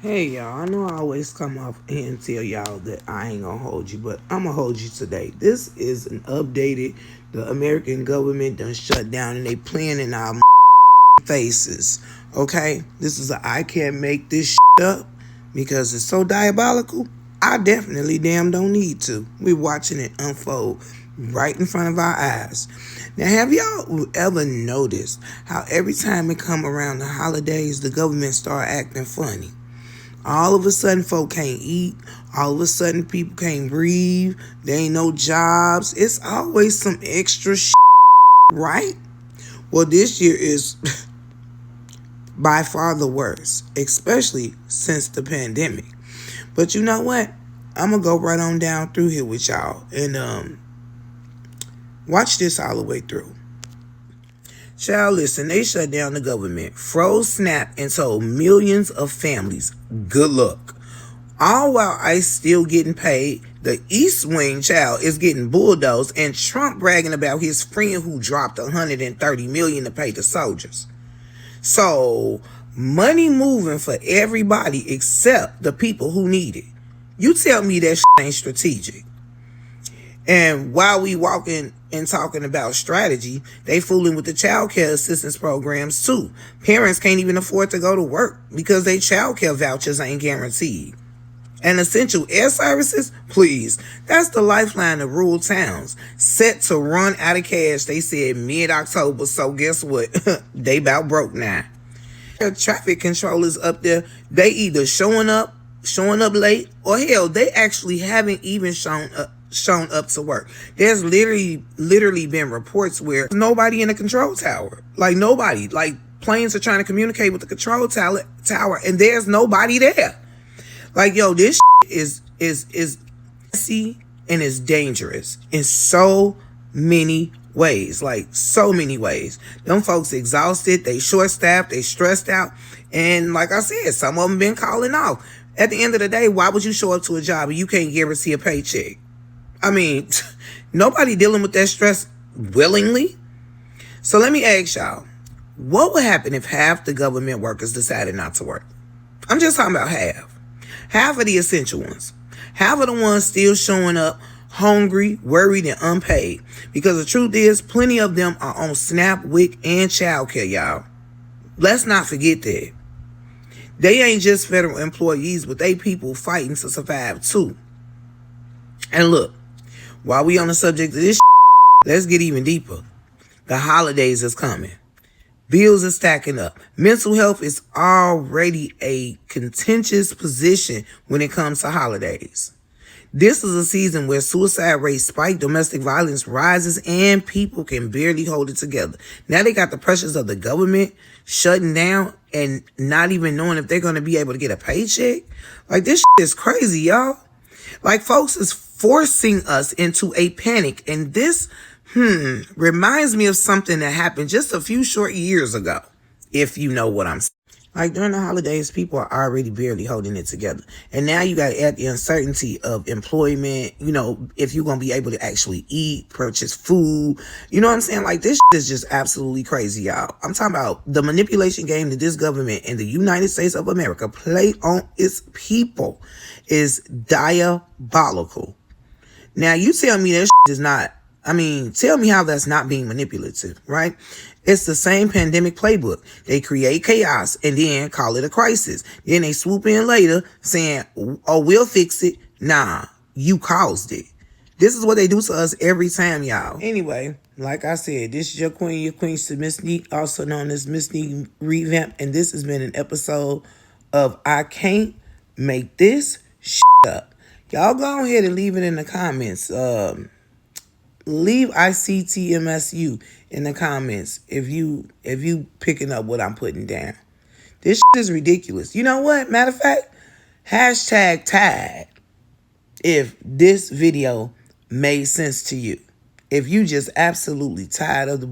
Hey y'all, I know I always come off here and tell y'all that I ain't gonna hold you, but I'm gonna hold you today. This is an updated, the American government done shut down and they playing in our faces. Okay? This is a I can't make this up because it's so diabolical. I definitely damn don't need to. We're watching it unfold right in front of our eyes. Now, have y'all ever noticed how every time it come around the holidays, the government start acting funny? All of a sudden, folk can't eat. All of a sudden, people can't breathe. There ain't no jobs. It's always some extra right? Well, this year is by far the worst, especially since the pandemic. But you know what? I'm going to go right on down through here with y'all and watch this all the way through. Child, listen, they shut down the government, froze SNAP, and told millions of families, good luck. All while ICE still getting paid, the East Wing child is getting bulldozed, and Trump bragging about his friend who dropped $130 million to pay the soldiers. So, money moving for everybody except the people who need it. You tell me that ain't strategic. And while we walking and talking about strategy, they fooling with the childcare assistance programs too. Parents can't even afford to go to work because their childcare vouchers ain't guaranteed. And essential air services, please, that's the lifeline of rural towns. Set to run out of cash, they said mid-October, so guess what? They about broke now. Traffic controllers up there, they either showing up late, or hell, they actually haven't even shown up to work. There's literally been reports where nobody in the control tower, like nobody, like planes are trying to communicate with the control tower, and there's nobody there. Like, yo, this is messy and is dangerous in so many ways. Like, so many ways. Them folks exhausted, they short-staffed, they stressed out, and like I said, some of them been calling off. At the end of the day, why would you show up to a job and you can't guarantee a paycheck? I mean, nobody dealing with that stress willingly. So let me ask y'all, what would happen if half the government workers decided not to work? I'm just talking about half. Half of the essential ones. Half of the ones still showing up hungry, worried, and unpaid. Because the truth is, plenty of them are on SNAP, WIC, and childcare, y'all. Let's not forget that. They ain't just federal employees, but they people fighting to survive too. And look, while we on the subject of this, let's get even deeper. The holidays is coming. Bills are stacking up. Mental health is already a contentious position when it comes to holidays. This is a season where suicide rates spike, domestic violence rises, and people can barely hold it together. Now they got the pressures of the government shutting down and not even knowing if they're going to be able to get a paycheck. Like, this is crazy, y'all. Like, folks is forcing us into a panic, and this reminds me of something that happened just a few short years ago, if you know what I'm saying. Like, during the holidays, people are already barely holding it together. And now you got to add the uncertainty of employment, you know, if you're going to be able to actually eat, purchase food. You know what I'm saying? Like, this is just absolutely crazy, y'all. I'm talking about the manipulation game that this government in the United States of America play on its people is diabolical. Now, you tell me that is not, tell me how that's not being manipulative, right? It's the same pandemic playbook. They create chaos and then call it a crisis. Then they swoop in later saying, oh, we'll fix it. Nah, you caused it. This is what they do to us every time, y'all. Anyway, like I said, this is your queen Miss Neek, also known as Miss Neek Revamp. And this has been an episode of I Can't Make This Up. Y'all go ahead and leave it in the comments. Leave ICTMSU in the comments if you picking up what I'm putting down. This is ridiculous. You know what? Matter of fact, hashtag tag if this video made sense to you. If you just absolutely tired of the